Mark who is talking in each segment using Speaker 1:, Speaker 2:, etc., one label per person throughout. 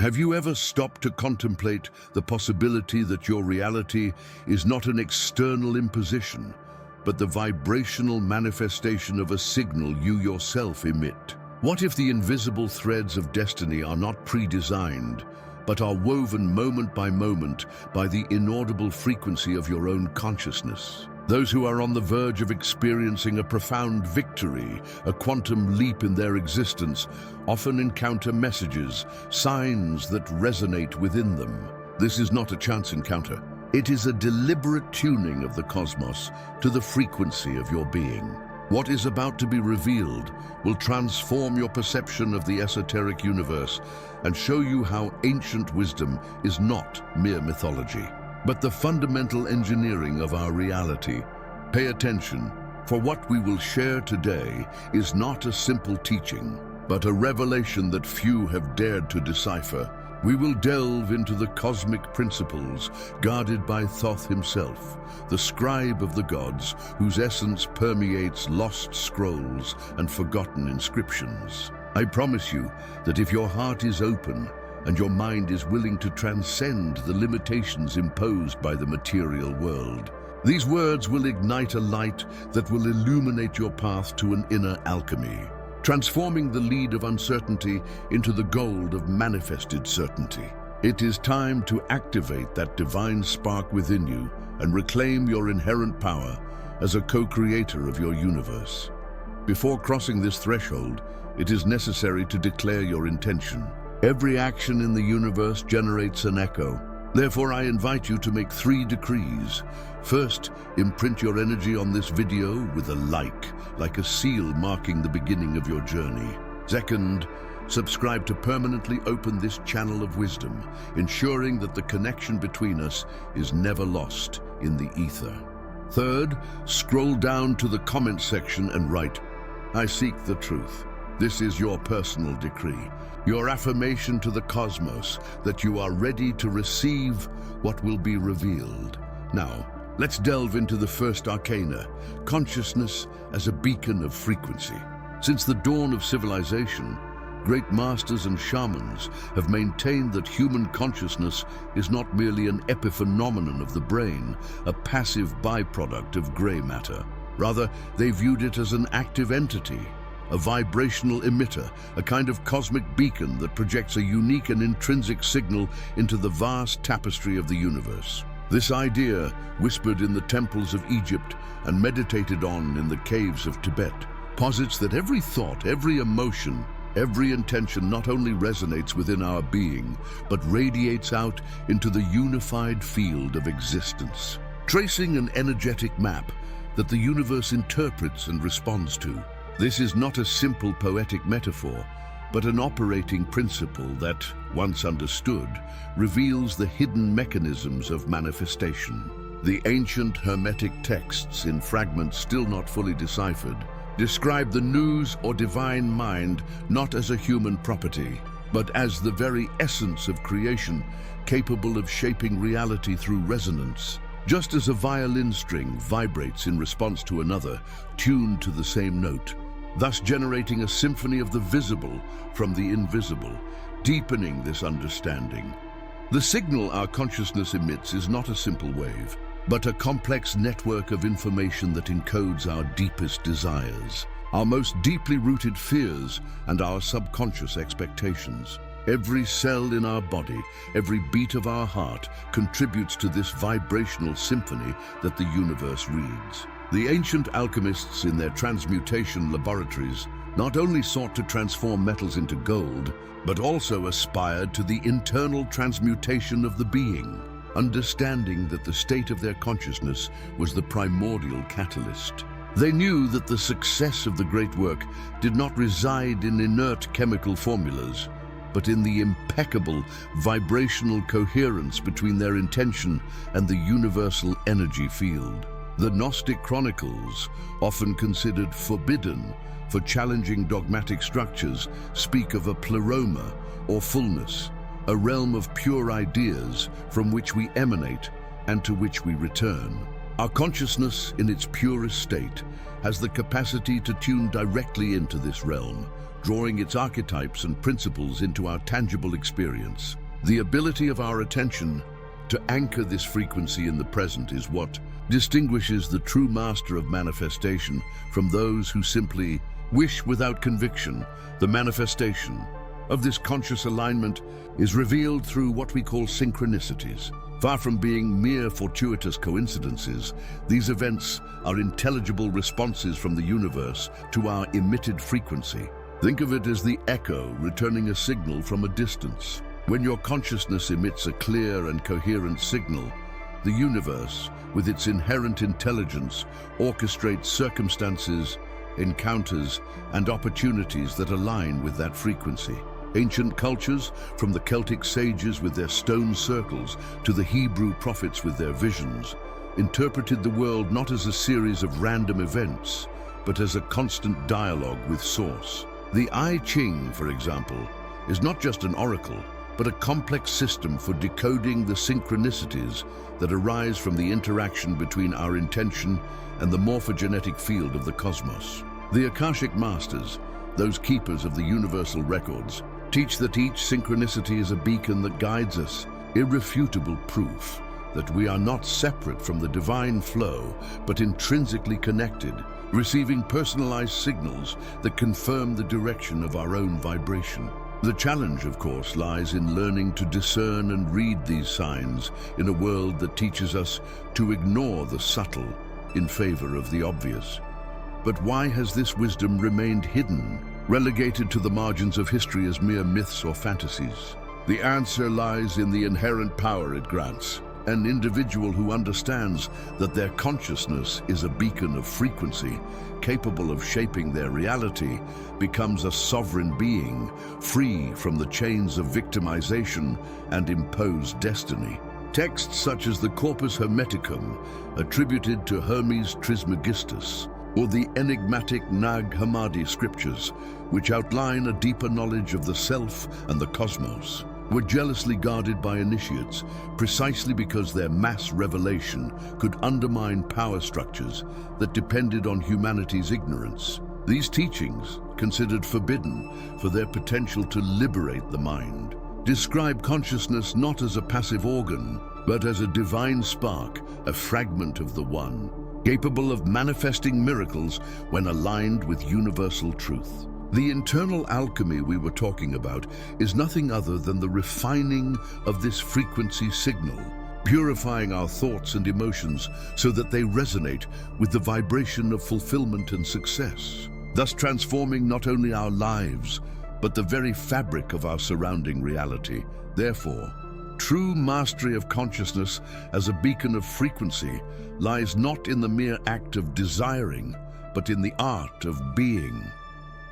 Speaker 1: Have you ever stopped to contemplate the possibility that your reality is not an external imposition, but the vibrational manifestation of a signal you yourself emit? What if the invisible threads of destiny are not pre-designed, but are woven moment by moment by the inaudible frequency of your own consciousness? Those who are on the verge of experiencing a profound victory, a quantum leap in their existence, often encounter messages, signs that resonate within them. This is not a chance encounter. It is a deliberate tuning of the cosmos to the frequency of your being. What is about to be revealed will transform your perception of the esoteric universe and show you how ancient wisdom is not mere mythology, but the fundamental engineering of our reality. Pay attention, for what we will share today is not a simple teaching, but a revelation that few have dared to decipher. We will delve into the cosmic principles guarded by Thoth himself, the scribe of the gods, whose essence permeates lost scrolls and forgotten inscriptions. I promise you that if your heart is open and your mind is willing to transcend the limitations imposed by the material world, these words will ignite a light that will illuminate your path to an inner alchemy, transforming the lead of uncertainty into the gold of manifested certainty. It is time to activate that divine spark within you and reclaim your inherent power as a co-creator of your universe. Before crossing this threshold, it is necessary to declare your intention. Every action in the universe generates an echo. Therefore, I invite you to make 3 decrees. First, imprint your energy on this video with a like a seal marking the beginning of your journey. Second, subscribe to permanently open this channel of wisdom, ensuring that the connection between us is never lost in the ether. Third, scroll down to the comment section and write, "I seek the truth." This is your personal decree, your affirmation to the cosmos that you are ready to receive what will be revealed. Now, let's delve into the first arcana, consciousness as a beacon of frequency. Since the dawn of civilization, great masters and shamans have maintained that human consciousness is not merely an epiphenomenon of the brain, a passive byproduct of gray matter. Rather, they viewed it as an active entity, a vibrational emitter, a kind of cosmic beacon that projects a unique and intrinsic signal into the vast tapestry of the universe. This idea, whispered in the temples of Egypt and meditated on in the caves of Tibet, posits that every thought, every emotion, every intention not only resonates within our being, but radiates out into the unified field of existence, tracing an energetic map that the universe interprets and responds to. This is not a simple poetic metaphor, but an operating principle that, once understood, reveals the hidden mechanisms of manifestation. The ancient Hermetic texts, in fragments still not fully deciphered, describe the nous or divine mind not as a human property, but as the very essence of creation, capable of shaping reality through resonance. Just as a violin string vibrates in response to another, tuned to the same note, thus generating a symphony of the visible from the invisible, deepening this understanding. The signal our consciousness emits is not a simple wave, but a complex network of information that encodes our deepest desires, our most deeply rooted fears, and our subconscious expectations. Every cell in our body, every beat of our heart contributes to this vibrational symphony that the universe reads. The ancient alchemists in their transmutation laboratories not only sought to transform metals into gold, but also aspired to the internal transmutation of the being, understanding that the state of their consciousness was the primordial catalyst. They knew that the success of the great work did not reside in inert chemical formulas, but in the impeccable vibrational coherence between their intention and the universal energy field. The Gnostic chronicles, often considered forbidden for challenging dogmatic structures, speak of a pleroma, or fullness, a realm of pure ideas from which we emanate and to which we return. Our consciousness, in its purest state, has the capacity to tune directly into this realm, drawing its archetypes and principles into our tangible experience. The ability of our attention to anchor this frequency in the present is what distinguishes the true master of manifestation from those who simply wish without conviction. The manifestation of this conscious alignment is revealed through what we call synchronicities. Far from being mere fortuitous coincidences, these events are intelligible responses from the universe to our emitted frequency. Think of it as the echo returning a signal from a distance. When your consciousness emits a clear and coherent signal, the universe, with its inherent intelligence, orchestrates circumstances, encounters, and opportunities that align with that frequency. Ancient cultures, from the Celtic sages with their stone circles to the Hebrew prophets with their visions, interpreted the world not as a series of random events, but as a constant dialogue with Source. The I Ching, for example, is not just an oracle, but a complex system for decoding the synchronicities that arise from the interaction between our intention and the morphogenetic field of the cosmos. The Akashic Masters, those keepers of the universal records, teach that each synchronicity is a beacon that guides us, irrefutable proof that we are not separate from the divine flow, but intrinsically connected, receiving personalized signals that confirm the direction of our own vibration. The challenge, of course, lies in learning to discern and read these signs in a world that teaches us to ignore the subtle in favor of the obvious. But why has this wisdom remained hidden, relegated to the margins of history as mere myths or fantasies? The answer lies in the inherent power it grants. An individual who understands that their consciousness is a beacon of frequency, capable of shaping their reality, becomes a sovereign being, free from the chains of victimization and imposed destiny. Texts such as the Corpus Hermeticum, attributed to Hermes Trismegistus, or the enigmatic Nag Hammadi scriptures, which outline a deeper knowledge of the self and the cosmos, were jealously guarded by initiates precisely because their mass revelation could undermine power structures that depended on humanity's ignorance. These teachings, considered forbidden for their potential to liberate the mind, describe consciousness not as a passive organ, but as a divine spark, a fragment of the One, capable of manifesting miracles when aligned with universal truth. The internal alchemy we were talking about is nothing other than the refining of this frequency signal, purifying our thoughts and emotions so that they resonate with the vibration of fulfillment and success, thus transforming not only our lives, but the very fabric of our surrounding reality. Therefore, true mastery of consciousness as a beacon of frequency lies not in the mere act of desiring, but in the art of being.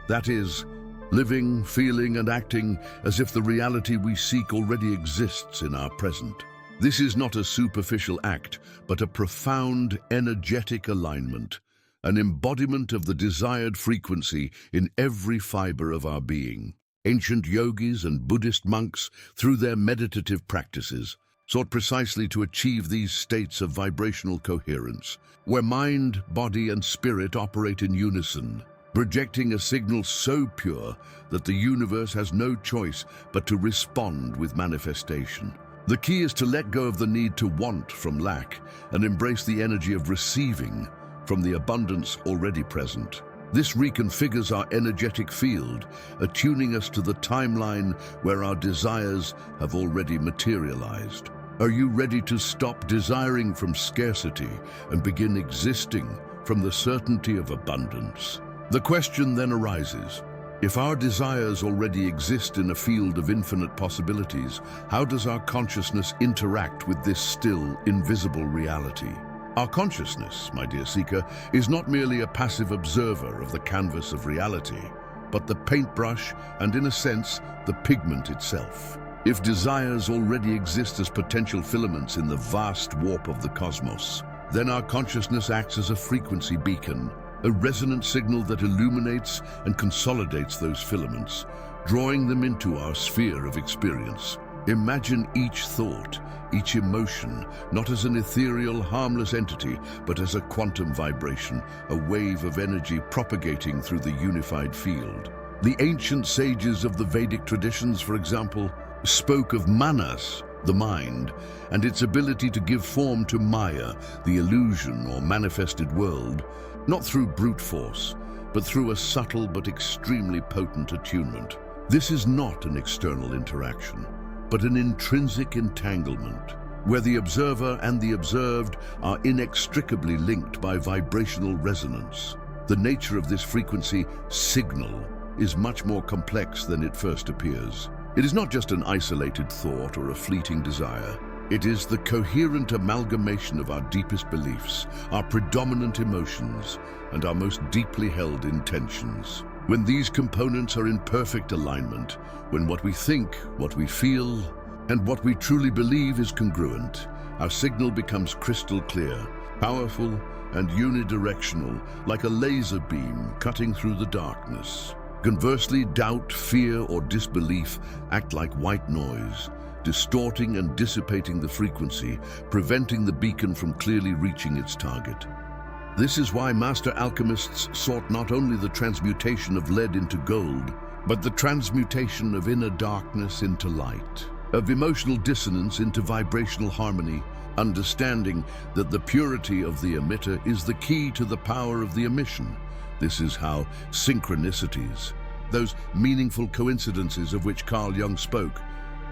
Speaker 1: That is, living, feeling, and acting as if the reality we seek already exists in our present. This is not a superficial act, but a profound, energetic alignment, an embodiment of the desired frequency in every fiber of our being. Ancient yogis and Buddhist monks, through their meditative practices, sought precisely to achieve these states of vibrational coherence, where mind, body, and spirit operate in unison, projecting a signal so pure that the universe has no choice but to respond with manifestation. The key is to let go of the need to want from lack and embrace the energy of receiving from the abundance already present. This reconfigures our energetic field, attuning us to the timeline where our desires have already materialized. Are you ready to stop desiring from scarcity and begin existing from the certainty of abundance? The question then arises, if our desires already exist in a field of infinite possibilities, how does our consciousness interact with this still invisible reality? Our consciousness, my dear seeker, is not merely a passive observer of the canvas of reality, but the paintbrush and, in a sense, the pigment itself. If desires already exist as potential filaments in the vast warp of the cosmos, then our consciousness acts as a frequency beacon, a resonant signal that illuminates and consolidates those filaments, drawing them into our sphere of experience. Imagine each thought, each emotion, not as an ethereal, harmless entity, but as a quantum vibration, a wave of energy propagating through the unified field. The ancient sages of the Vedic traditions, for example, spoke of manas, the mind, and its ability to give form to Maya, the illusion or manifested world, not through brute force, but through a subtle but extremely potent attunement. This is not an external interaction, but an intrinsic entanglement, where the observer and the observed are inextricably linked by vibrational resonance. The nature of this frequency, signal, is much more complex than it first appears. It is not just an isolated thought or a fleeting desire. It is the coherent amalgamation of our deepest beliefs, our predominant emotions, and our most deeply held intentions. When these components are in perfect alignment, when what we think, what we feel, and what we truly believe is congruent, our signal becomes crystal clear, powerful, and unidirectional, like a laser beam cutting through the darkness. Conversely, doubt, fear, or disbelief act like white noise, distorting and dissipating the frequency, preventing the beacon from clearly reaching its target. This is why master alchemists sought not only the transmutation of lead into gold, but the transmutation of inner darkness into light, of emotional dissonance into vibrational harmony, understanding that the purity of the emitter is the key to the power of the emission. This is how synchronicities, those meaningful coincidences of which Carl Jung spoke,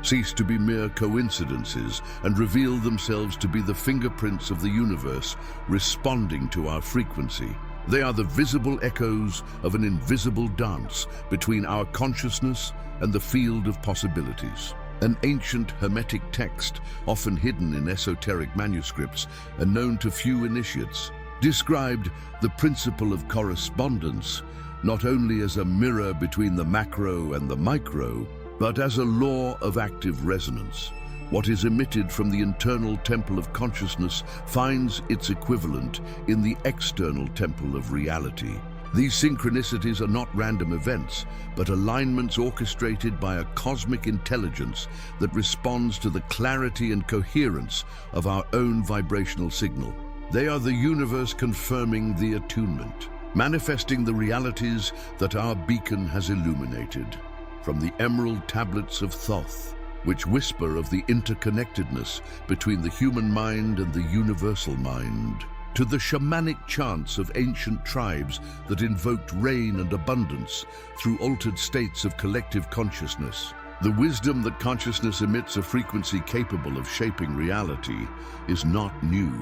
Speaker 1: cease to be mere coincidences and reveal themselves to be the fingerprints of the universe responding to our frequency. They are the visible echoes of an invisible dance between our consciousness and the field of possibilities. An ancient Hermetic text, often hidden in esoteric manuscripts and known to few initiates, described the principle of correspondence not only as a mirror between the macro and the micro, but as a law of active resonance. What is emitted from the internal temple of consciousness finds its equivalent in the external temple of reality. These synchronicities are not random events, but alignments orchestrated by a cosmic intelligence that responds to the clarity and coherence of our own vibrational signal. They are the universe confirming the attunement, manifesting the realities that our beacon has illuminated. From the emerald tablets of Thoth, which whisper of the interconnectedness between the human mind and the universal mind, to the shamanic chants of ancient tribes that invoked rain and abundance through altered states of collective consciousness. The wisdom that consciousness emits a frequency capable of shaping reality is not new.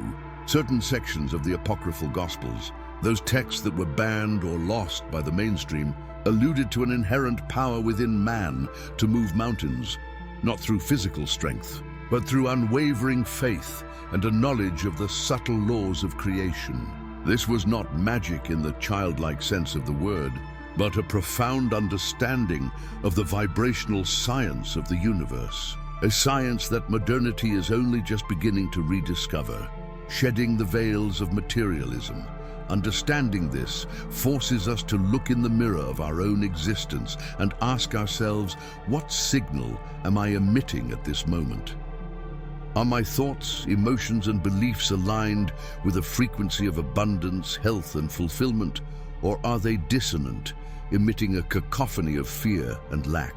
Speaker 1: Certain sections of the apocryphal Gospels, those texts that were banned or lost by the mainstream, alluded to an inherent power within man to move mountains, not through physical strength, but through unwavering faith and a knowledge of the subtle laws of creation. This was not magic in the childlike sense of the word, but a profound understanding of the vibrational science of the universe, a science that modernity is only just beginning to rediscover, shedding the veils of materialism. Understanding this forces us to look in the mirror of our own existence and ask ourselves, what signal am I emitting at this moment? Are my thoughts, emotions, and beliefs aligned with a frequency of abundance, health, and fulfillment, or are they dissonant, emitting a cacophony of fear and lack?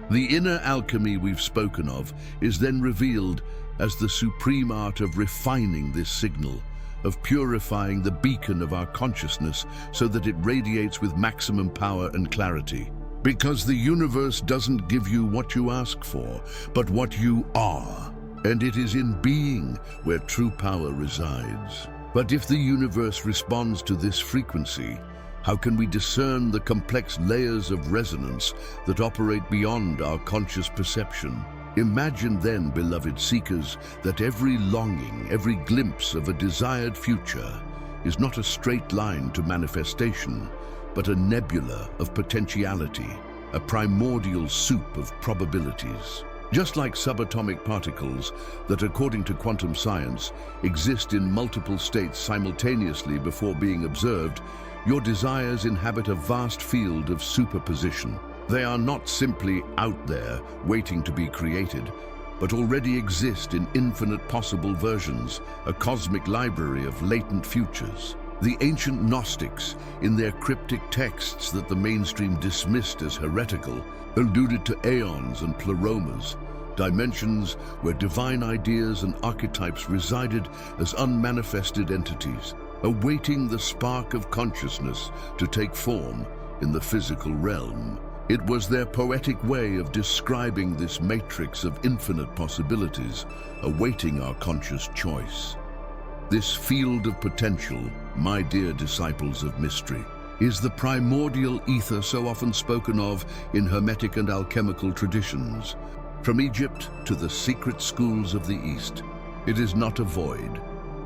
Speaker 1: The inner alchemy we've spoken of is then revealed as the supreme art of refining this signal, of purifying the beacon of our consciousness so that it radiates with maximum power and clarity. Because the universe doesn't give you what you ask for, but what you are. And it is in being where true power resides. But if the universe responds to this frequency, how can we discern the complex layers of resonance that operate beyond our conscious perception? Imagine then, beloved seekers, that every longing, every glimpse of a desired future is not a straight line to manifestation, but a nebula of potentiality, a primordial soup of probabilities. Just like subatomic particles that, according to quantum science, exist in multiple states simultaneously before being observed, your desires inhabit a vast field of superposition. They are not simply out there waiting to be created, but already exist in infinite possible versions, a cosmic library of latent futures. The ancient Gnostics, in their cryptic texts that the mainstream dismissed as heretical, alluded to aeons and pleromas, dimensions where divine ideas and archetypes resided as unmanifested entities, awaiting the spark of consciousness to take form in the physical realm. It was their poetic way of describing this matrix of infinite possibilities, awaiting our conscious choice. This field of potential, my dear disciples of mystery, is the primordial ether so often spoken of in hermetic and alchemical traditions. From Egypt to the secret schools of the East, it is not a void,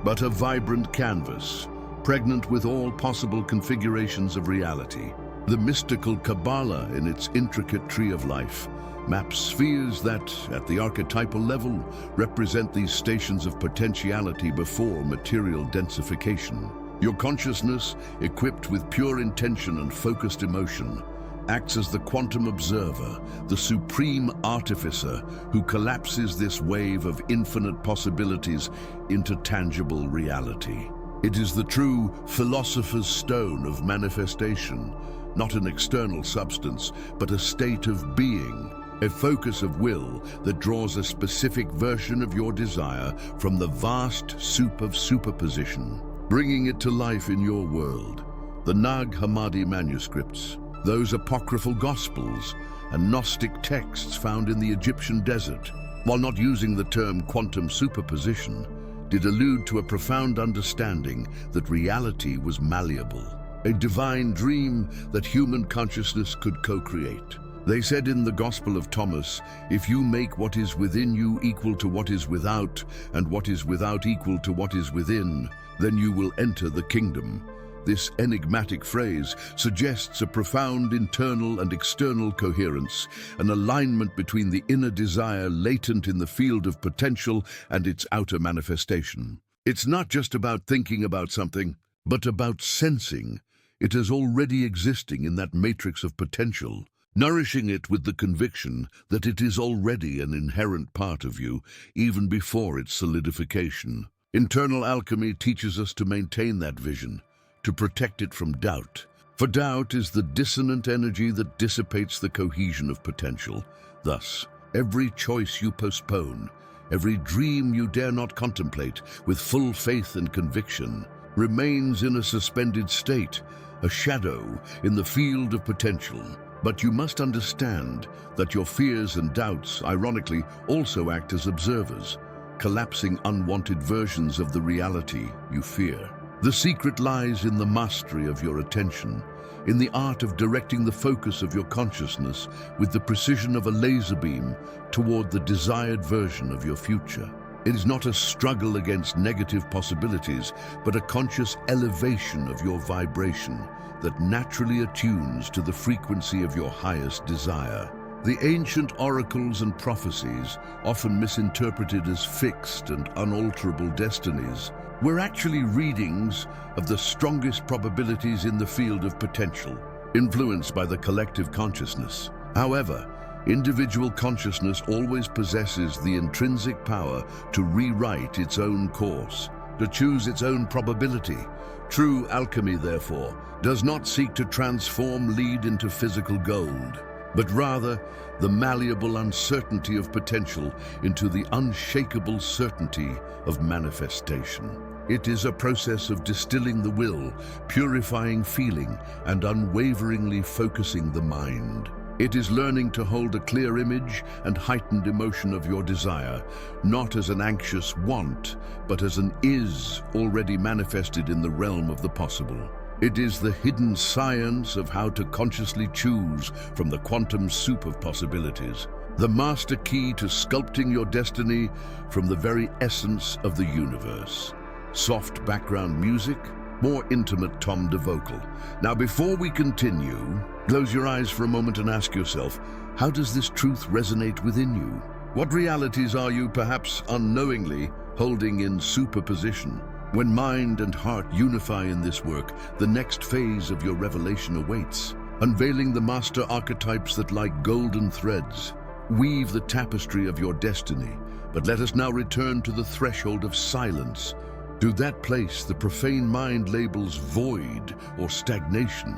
Speaker 1: but a vibrant canvas, pregnant with all possible configurations of reality. The mystical Kabbalah, in its intricate tree of life, maps spheres that, at the archetypal level, represent these stations of potentiality before material densification. Your consciousness, equipped with pure intention and focused emotion, acts as the quantum observer, the supreme artificer who collapses this wave of infinite possibilities into tangible reality. It is the true philosopher's stone of manifestation, not an external substance, but a state of being, a focus of will that draws a specific version of your desire from the vast soup of superposition, bringing it to life in your world. The Nag Hammadi manuscripts, those apocryphal gospels and Gnostic texts found in the Egyptian desert, while not using the term quantum superposition, did allude to a profound understanding that reality was malleable, a divine dream that human consciousness could co-create. They said in the Gospel of Thomas, if you make what is within you equal to what is without, and what is without equal to what is within, then you will enter the kingdom. This enigmatic phrase suggests a profound internal and external coherence, an alignment between the inner desire latent in the field of potential and its outer manifestation. It's not just about thinking about something, but about sensing it as already existing in that matrix of potential, nourishing it with the conviction that it is already an inherent part of you, even before its solidification. Internal alchemy teaches us to maintain that vision, to protect it from doubt. For doubt is the dissonant energy that dissipates the cohesion of potential. Thus, every choice you postpone, every dream you dare not contemplate with full faith and conviction, remains in a suspended state, a shadow in the field of potential. But you must understand that your fears and doubts, ironically, also act as observers, collapsing unwanted versions of the reality you fear. The secret lies in the mastery of your attention, in the art of directing the focus of your consciousness with the precision of a laser beam toward the desired version of your future. It is not a struggle against negative possibilities, but a conscious elevation of your vibration that naturally attunes to the frequency of your highest desire. The ancient oracles and prophecies, often misinterpreted as fixed and unalterable destinies, were actually readings of the strongest probabilities in the field of potential, influenced by the collective consciousness. However, individual consciousness always possesses the intrinsic power to rewrite its own course, to choose its own probability. True alchemy, therefore, does not seek to transform lead into physical gold, but rather the malleable uncertainty of potential into the unshakable certainty of manifestation. It is a process of distilling the will, purifying feeling, and unwaveringly focusing the mind. It is learning to hold a clear image and heightened emotion of your desire, not as an anxious want, but as an is already manifested in the realm of the possible. It is the hidden science of how to consciously choose from the quantum soup of possibilities, the master key to sculpting your destiny from the very essence of the universe. Soft background music, more intimate tom de vocal. Now, before we continue, close your eyes for a moment and ask yourself, how does this truth resonate within you? What realities are you, perhaps unknowingly, holding in superposition? When mind and heart unify in this work, the next phase of your revelation awaits, unveiling the master archetypes that, like golden threads, weave the tapestry of your destiny. But let us now return to the threshold of silence, To that place, the profane mind labels void or stagnation.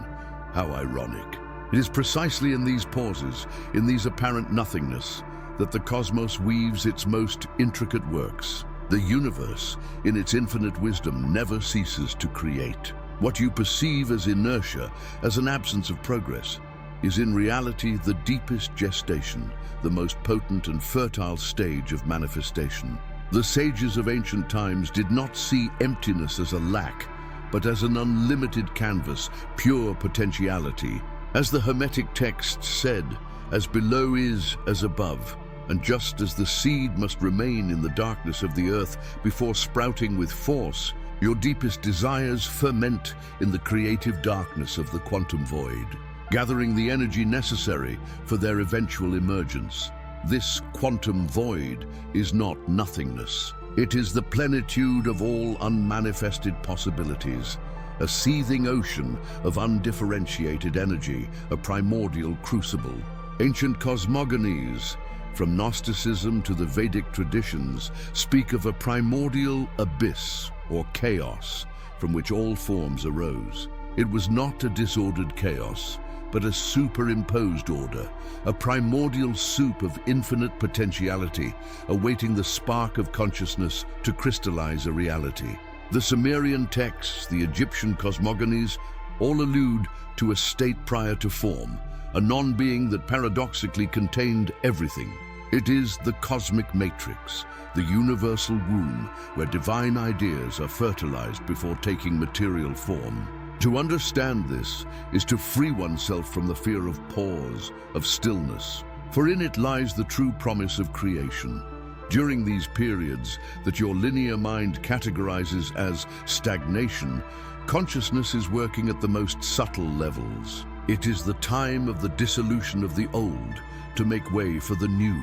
Speaker 1: How ironic. It is precisely in these pauses, in these apparent nothingness, that the cosmos weaves its most intricate works. The universe, in its infinite wisdom, never ceases to create. What you perceive as inertia, as an absence of progress, is in reality the deepest gestation, the most potent and fertile stage of manifestation. The sages of ancient times did not see emptiness as a lack, but as an unlimited canvas, pure potentiality. As the Hermetic texts said, as below is, as above. And just as the seed must remain in the darkness of the earth before sprouting with force, your deepest desires ferment in the creative darkness of the quantum void, gathering the energy necessary for their eventual emergence. This quantum void is not nothingness. It is the plenitude of all unmanifested possibilities, a seething ocean of undifferentiated energy, a primordial crucible. Ancient cosmogonies, from Gnosticism to the Vedic traditions, speak of a primordial abyss or chaos from which all forms arose. It was not a disordered chaos, but a superimposed order, a primordial soup of infinite potentiality, awaiting the spark of consciousness to crystallize a reality. The Sumerian texts, the Egyptian cosmogonies, all allude to a state prior to form, a non-being that paradoxically contained everything. It is the cosmic matrix, the universal womb where divine ideas are fertilized before taking material form. To understand this is to free oneself from the fear of pause, of stillness, for in it lies the true promise of creation. During these periods that your linear mind categorizes as stagnation, consciousness is working at the most subtle levels. It is the time of the dissolution of the old to make way for the new,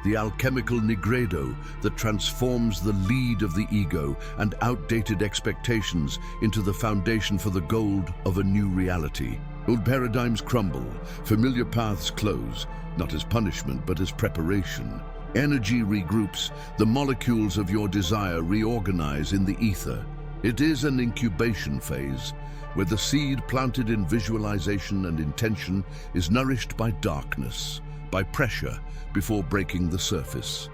Speaker 1: the alchemical nigredo that transforms the lead of the ego and outdated expectations into the foundation for the gold of a new reality. Old paradigms crumble, familiar paths close, not as punishment but as preparation. Energy regroups, the molecules of your desire reorganize in the ether. It is an incubation phase, where the seed planted in visualization and intention is nourished by darkness, by pressure, before breaking the surface.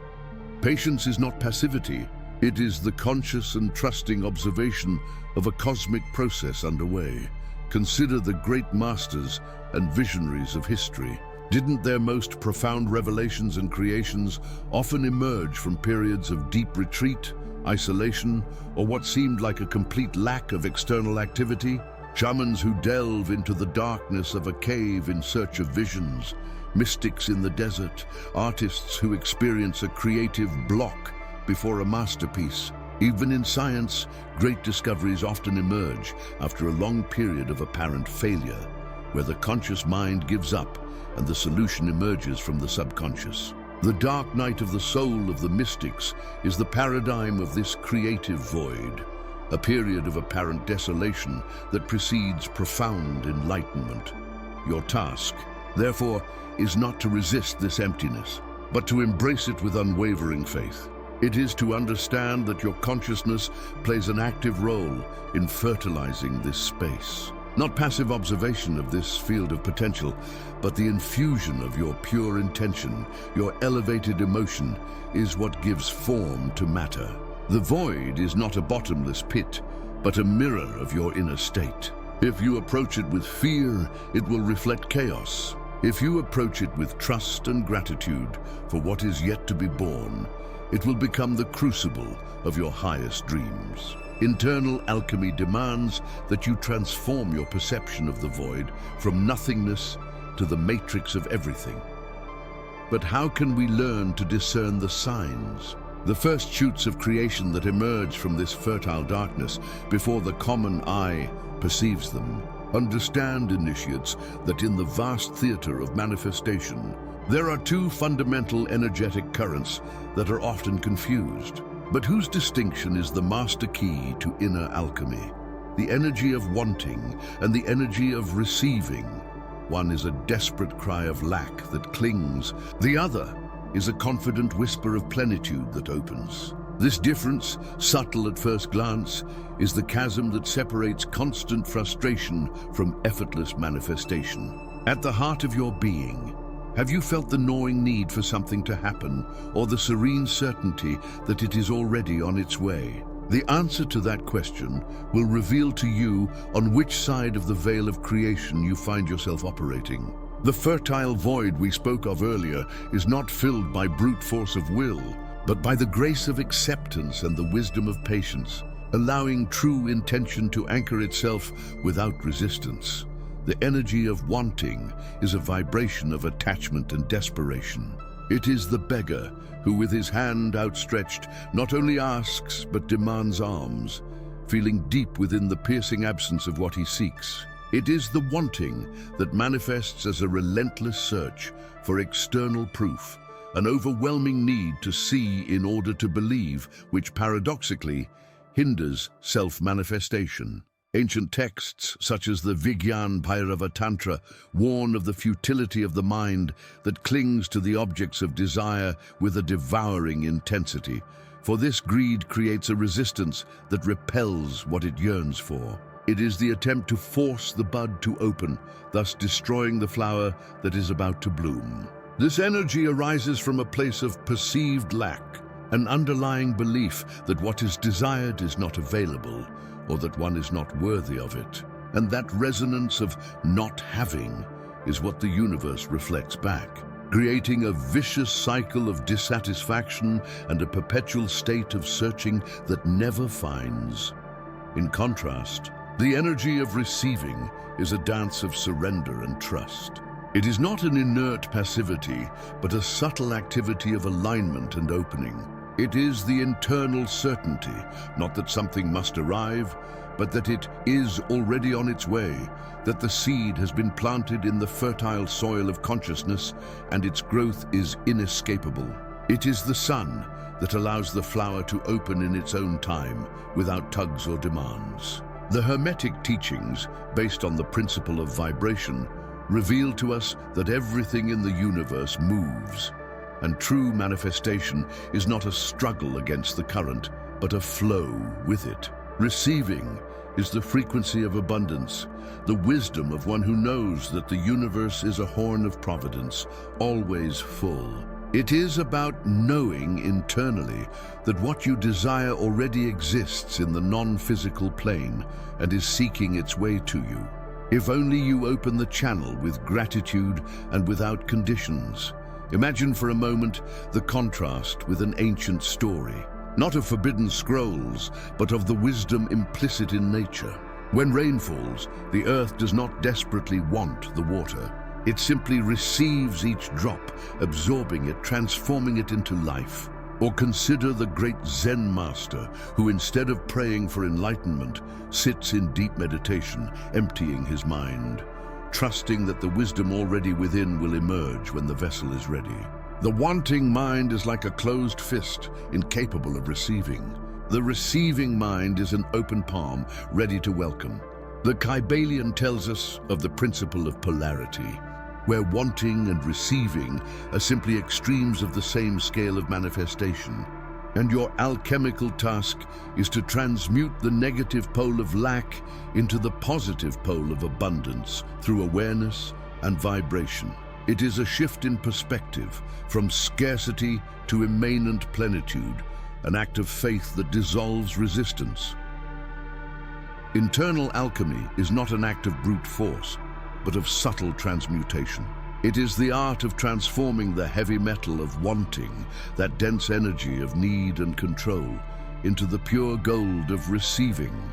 Speaker 1: Patience is not passivity, it is the conscious and trusting observation of a cosmic process underway. Consider the great masters and visionaries of history. Didn't their most profound revelations and creations often emerge from periods of deep retreat, isolation, or what seemed like a complete lack of external activity? Shamans who delve into the darkness of a cave in search of visions, mystics in the desert, artists who experience a creative block before a masterpiece. Even in science, great discoveries often emerge after a long period of apparent failure, where the conscious mind gives up and the solution emerges from the subconscious. The dark night of the soul of the mystics is the paradigm of this creative void, a period of apparent desolation that precedes profound enlightenment. Your task, therefore, is not to resist this emptiness, but to embrace it with unwavering faith. It is to understand that your consciousness plays an active role in fertilizing this space. Not passive observation of this field of potential, but the infusion of your pure intention, your elevated emotion, is what gives form to matter. The void is not a bottomless pit, but a mirror of your inner state. If you approach it with fear, it will reflect chaos. If you approach it with trust and gratitude for what is yet to be born, it will become the crucible of your highest dreams. Internal alchemy demands that you transform your perception of the void from nothingness to the matrix of everything. But how can we learn to discern the signs? The first shoots of creation that emerge from this fertile darkness before the common eye perceives them. Understand, initiates, that in the vast theater of manifestation, there are two fundamental energetic currents that are often confused. But whose distinction is the master key to inner alchemy? The energy of wanting and the energy of receiving. One is a desperate cry of lack that clings. The other is a confident whisper of plenitude that opens. This difference, subtle at first glance, is the chasm that separates constant frustration from effortless manifestation. At the heart of your being, have you felt the gnawing need for something to happen, or the serene certainty that it is already on its way? The answer to that question will reveal to you on which side of the veil of creation you find yourself operating. The fertile void we spoke of earlier is not filled by brute force of will, but by the grace of acceptance and the wisdom of patience, allowing true intention to anchor itself without resistance. The energy of wanting is a vibration of attachment and desperation. It is the beggar who, with his hand outstretched, not only asks but demands alms, feeling deep within the piercing absence of what he seeks. It is the wanting that manifests as a relentless search for external proof, an overwhelming need to see in order to believe, which paradoxically hinders self-manifestation. Ancient texts, such as the Vigyan Bhairava Tantra, warn of the futility of the mind that clings to the objects of desire with a devouring intensity, for this greed creates a resistance that repels what it yearns for. It is the attempt to force the bud to open, thus destroying the flower that is about to bloom. This energy arises from a place of perceived lack, an underlying belief that what is desired is not available, or that one is not worthy of it. And that resonance of not having is what the universe reflects back, creating a vicious cycle of dissatisfaction and a perpetual state of searching that never finds. In contrast, the energy of receiving is a dance of surrender and trust. It is not an inert passivity, but a subtle activity of alignment and opening. It is the internal certainty, not that something must arrive, but that it is already on its way, that the seed has been planted in the fertile soil of consciousness and its growth is inescapable. It is the sun that allows the flower to open in its own time, without tugs or demands. The Hermetic teachings, based on the principle of vibration, reveal to us that everything in the universe moves, and true manifestation is not a struggle against the current, but a flow with it. Receiving is the frequency of abundance, the wisdom of one who knows that the universe is a horn of providence, always full. It is about knowing internally that what you desire already exists in the non-physical plane and is seeking its way to you. If only you open the channel with gratitude and without conditions. Imagine for a moment the contrast with an ancient story, not of forbidden scrolls, but of the wisdom implicit in nature. When rain falls, the earth does not desperately want the water. It simply receives each drop, absorbing it, transforming it into life. Or consider the great Zen master who, instead of praying for enlightenment, sits in deep meditation, emptying his mind, trusting that the wisdom already within will emerge when the vessel is ready. The wanting mind is like a closed fist, incapable of receiving. The receiving mind is an open palm, ready to welcome. The Kybalion tells us of the principle of polarity, where wanting and receiving are simply extremes of the same scale of manifestation. And your alchemical task is to transmute the negative pole of lack into the positive pole of abundance through awareness and vibration. It is a shift in perspective, from scarcity to immanent plenitude, an act of faith that dissolves resistance. Internal alchemy is not an act of brute force, but of subtle transmutation. It is the art of transforming the heavy metal of wanting, that dense energy of need and control, into the pure gold of receiving,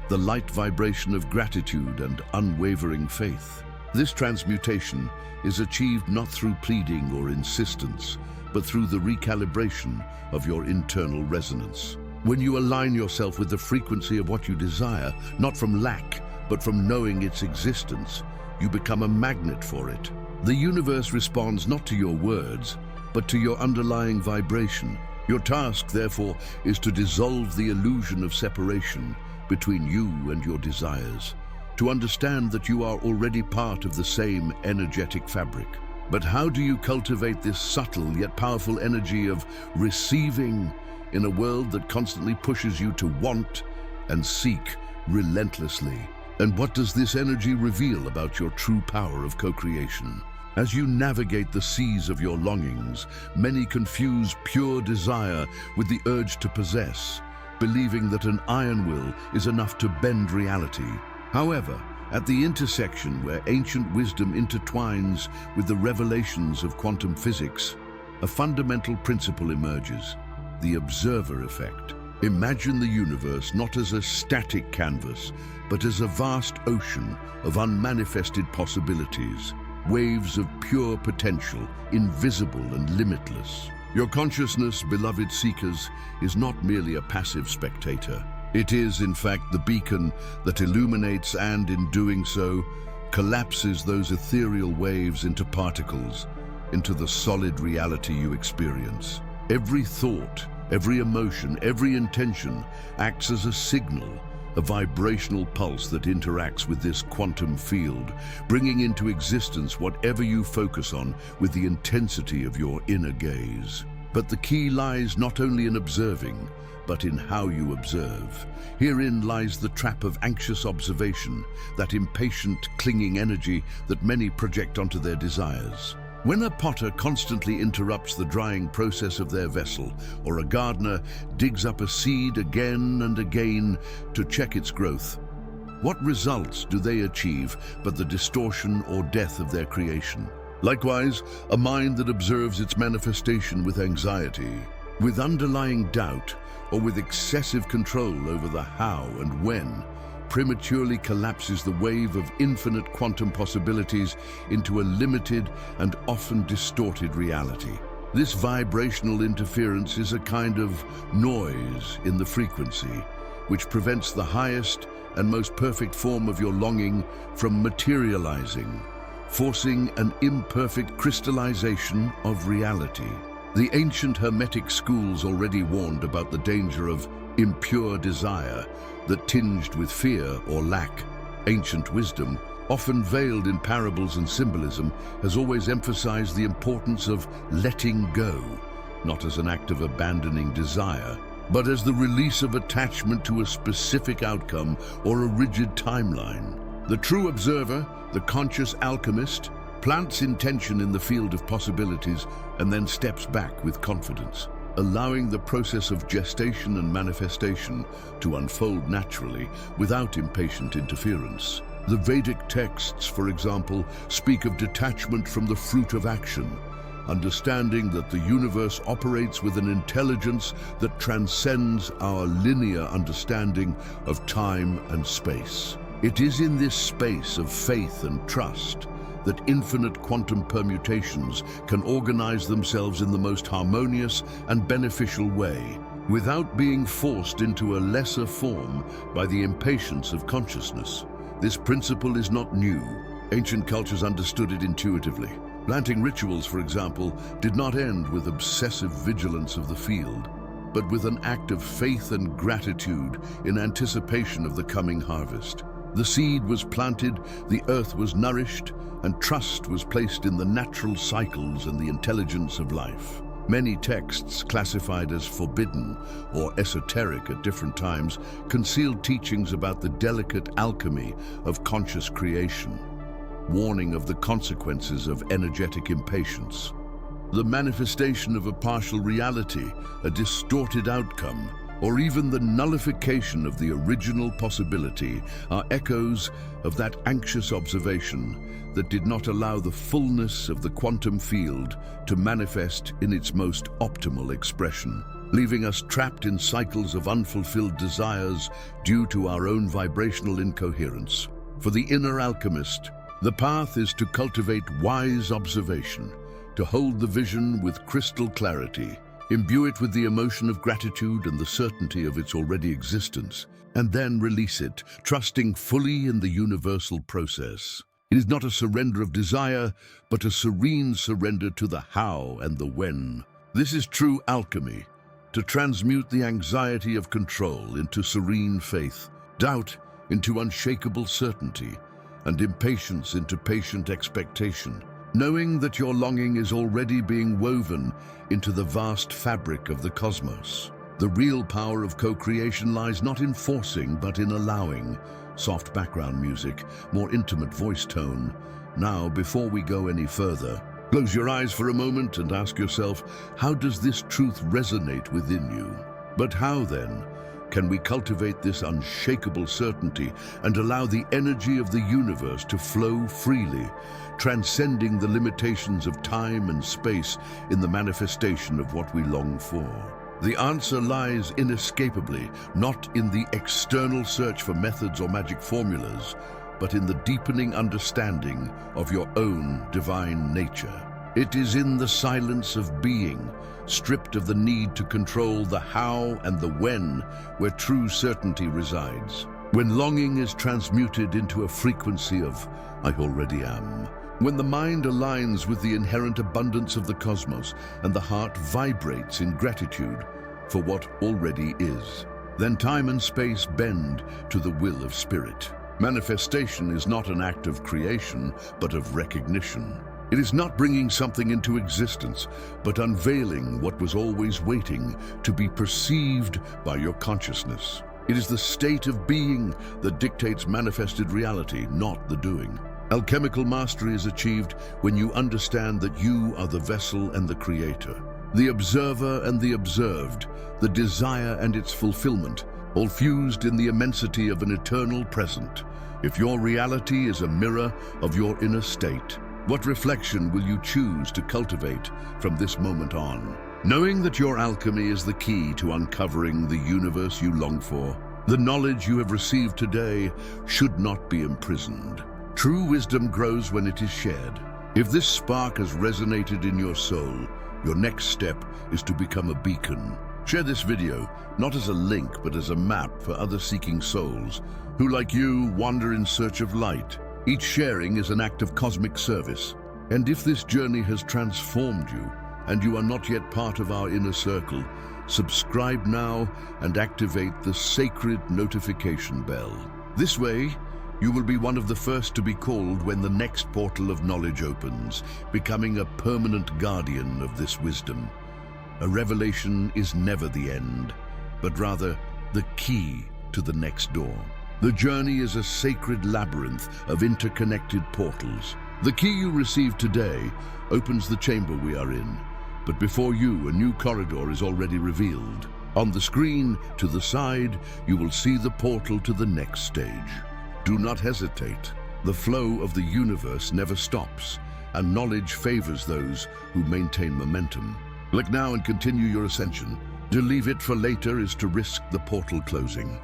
Speaker 1: the light vibration of gratitude and unwavering faith. This transmutation is achieved not through pleading or insistence, but through the recalibration of your internal resonance. When you align yourself with the frequency of what you desire, not from lack, but from knowing its existence, you become a magnet for it. The universe responds not to your words, but to your underlying vibration. Your task, therefore, is to dissolve the illusion of separation between you and your desires, to understand that you are already part of the same energetic fabric. But how do you cultivate this subtle yet powerful energy of receiving? in a world that constantly pushes you to want and seek relentlessly. And what does this energy reveal about your true power of co-creation? As you navigate the seas of your longings, many confuse pure desire with the urge to possess, believing that an iron will is enough to bend reality. However, at the intersection where ancient wisdom intertwines with the revelations of quantum physics, a fundamental principle emerges: the observer effect. Imagine the universe not as a static canvas, but as a vast ocean of unmanifested possibilities, waves of pure potential, invisible and limitless. Your consciousness, beloved seekers, is not merely a passive spectator. It is, in fact, the beacon that illuminates and, in doing so, collapses those ethereal waves into particles, into the solid reality you experience. Every thought, every emotion, every intention acts as a signal, a vibrational pulse that interacts with this quantum field, bringing into existence whatever you focus on with the intensity of your inner gaze. But the key lies not only in observing, but in how you observe. Herein lies the trap of anxious observation, that impatient, clinging energy that many project onto their desires. When a potter constantly interrupts the drying process of their vessel, or a gardener digs up a seed again and again to check its growth, what results do they achieve but the distortion or death of their creation? Likewise, a mind that observes its manifestation with anxiety, with underlying doubt, or with excessive control over the how and when, prematurely collapses the wave of infinite quantum possibilities into a limited and often distorted reality. This vibrational interference is a kind of noise in the frequency, which prevents the highest and most perfect form of your longing from materializing, forcing an imperfect crystallization of reality. The ancient Hermetic schools already warned about the danger of impure desire that tinged with fear or lack. Ancient wisdom, often veiled in parables and symbolism, has always emphasized the importance of letting go, not as an act of abandoning desire, but as the release of attachment to a specific outcome or a rigid timeline. The true observer, the conscious alchemist, plants intention in the field of possibilities and then steps back with confidence, allowing the process of gestation and manifestation to unfold naturally without impatient interference. The Vedic texts, for example, speak of detachment from the fruit of action, understanding that the universe operates with an intelligence that transcends our linear understanding of time and space. It is in this space of faith and trust that infinite quantum permutations can organize themselves in the most harmonious and beneficial way, without being forced into a lesser form by the impatience of consciousness. This principle is not new. Ancient cultures understood it intuitively. Planting rituals, for example, did not end with obsessive vigilance of the field, but with an act of faith and gratitude in anticipation of the coming harvest. The seed was planted, the earth was nourished, and trust was placed in the natural cycles and the intelligence of life. Many texts, classified as forbidden or esoteric at different times, concealed teachings about the delicate alchemy of conscious creation, warning of the consequences of energetic impatience. The manifestation of a partial reality, a distorted outcome, or even the nullification of the original possibility are echoes of that anxious observation that did not allow the fullness of the quantum field to manifest in its most optimal expression, leaving us trapped in cycles of unfulfilled desires due to our own vibrational incoherence. For the inner alchemist, the path is to cultivate wise observation, to hold the vision with crystal clarity, imbue it with the emotion of gratitude and the certainty of its already existence, and then release it, trusting fully in the universal process. It is not a surrender of desire, but a serene surrender to the how and the when. This is true alchemy, to transmute the anxiety of control into serene faith, doubt into unshakable certainty, and impatience into patient expectation, knowing that your longing is already being woven into the vast fabric of the cosmos. The real power of co-creation lies not in forcing, but in allowing. Soft background music, more intimate voice tone. Now, before we go any further, close your eyes for a moment and ask yourself, how does this truth resonate within you? But how then can we cultivate this unshakable certainty and allow the energy of the universe to flow freely, transcending the limitations of time and space in the manifestation of what we long for? The answer lies inescapably not in the external search for methods or magic formulas, but in the deepening understanding of your own divine nature. It is in the silence of being, stripped of the need to control the how and the when, where true certainty resides. When longing is transmuted into a frequency of "I already am." When the mind aligns with the inherent abundance of the cosmos and the heart vibrates in gratitude for what already is, then time and space bend to the will of spirit. Manifestation is not an act of creation, but of recognition. It is not bringing something into existence, but unveiling what was always waiting to be perceived by your consciousness. It is the state of being that dictates manifested reality, not the doing. Alchemical mastery is achieved when you understand that you are the vessel and the creator, the observer and the observed, the desire and its fulfillment, all fused in the immensity of an eternal present. If your reality is a mirror of your inner state, what reflection will you choose to cultivate from this moment on? Knowing that your alchemy is the key to uncovering the universe you long for, the knowledge you have received today should not be imprisoned. True wisdom grows when it is shared. If this spark has resonated in your soul, your next step is to become a beacon. Share this video, not as a link, but as a map for other seeking souls who, like you, wander in search of light. Each sharing is an act of cosmic service. And if this journey has transformed you, and you are not yet part of our inner circle, subscribe now and activate the sacred notification bell. This way, you will be one of the first to be called when the next portal of knowledge opens, becoming a permanent guardian of this wisdom. A revelation is never the end, but rather the key to the next door. The journey is a sacred labyrinth of interconnected portals. The key you receive today opens the chamber we are in, but before you, a new corridor is already revealed. On the screen to the side, you will see the portal to the next stage. Do not hesitate. The flow of the universe never stops, and knowledge favors those who maintain momentum. Click now and continue your ascension. To leave it for later is to risk the portal closing.